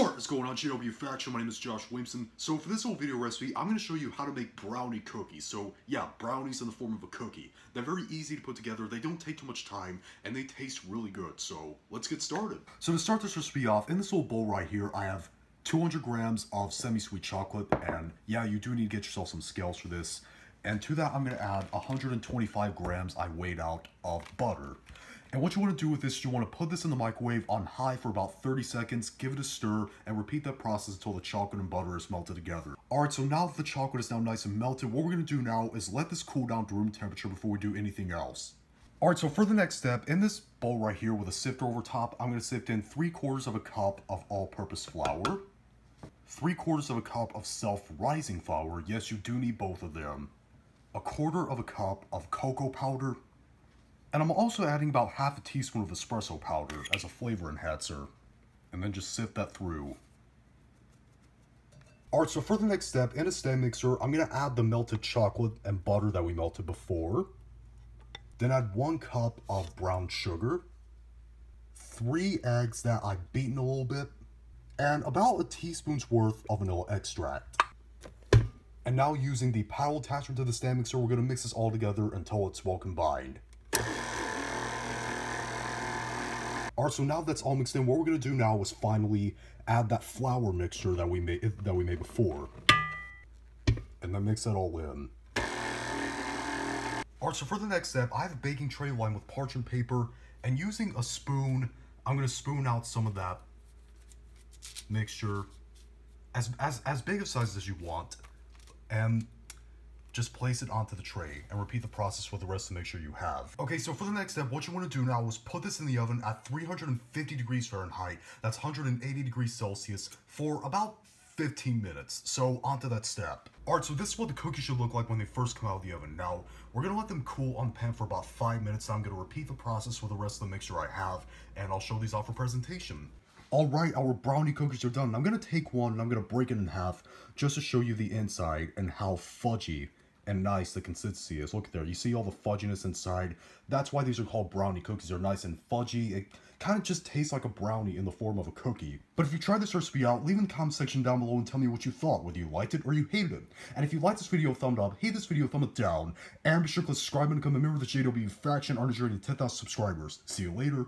What is going on, GW Faction? My name is Josh Williamson. So for this whole video recipe, I'm going to show you how to make brownie cookies. So yeah, brownies in the form of a cookie. They're very easy to put together, they don't take too much time, and they taste really good. So let's get started. So to start this recipe off, in this little bowl right here, I have 200 grams of semi-sweet chocolate, and yeah, you do need to get yourself some scales for this. And to that, I'm going to add 125 grams I weighed out of butter. And what you want to do with this is you want to put this in the microwave on high for about 30 seconds, give it a stir, and repeat that process until the chocolate and butter is melted together. Alright, so now that the chocolate is now nice and melted, what we're going to do now is let this cool down to room temperature before we do anything else. Alright, so for the next step, in this bowl right here with a sifter over top, I'm going to sift in 3/4 of a cup of all-purpose flour, 3/4 of a cup of self-rising flour, yes, you do need both of them, 1/4 of a cup of cocoa powder, and I'm also adding about half a teaspoon of espresso powder as a flavor enhancer. And then just sift that through. Alright, so for the next step, in a stand mixer, I'm going to add the melted chocolate and butter that we melted before. Then add 1 cup of brown sugar, 3 eggs that I've beaten a little bit, and about a teaspoon's worth of vanilla extract. And now using the paddle attachment to the stand mixer, we're going to mix this all together until it's well combined. Alright, so now that's all mixed in, what we're going to do now is finally add that flour mixture that we made before. And then mix that all in. Alright, so for the next step, I have a baking tray lined with parchment paper, and using a spoon, I'm going to spoon out some of that mixture as big of size as you want. And just place it onto the tray and repeat the process with the rest of the mixture you have. Okay, so for the next step, what you want to do now is put this in the oven at 350 degrees Fahrenheit, that's 180 degrees Celsius, for about 15 minutes. So onto that step. Alright, so this is what the cookies should look like when they first come out of the oven. Now, we're going to let them cool on the pan for about 5 minutes. I'm going to repeat the process with the rest of the mixture I have, and I'll show these off for presentation. Alright, our brownie cookies are done. I'm going to take one and I'm going to break it in half just to show you the inside and how fudgy and nice the consistency is. Look at there, you see all the fudginess inside. That's why these are called brownie cookies. They're nice and fudgy. It kind of just tastes like a brownie in the form of a cookie. But if you tried this recipe out, leave in the comment section down below and tell me what you thought, whether you liked it or you hated it. And if you liked this video, thumb up, hate this video, thumb it down, and be sure to subscribe and become a member of the JW Faction on our journey to 10,000 subscribers. See you later.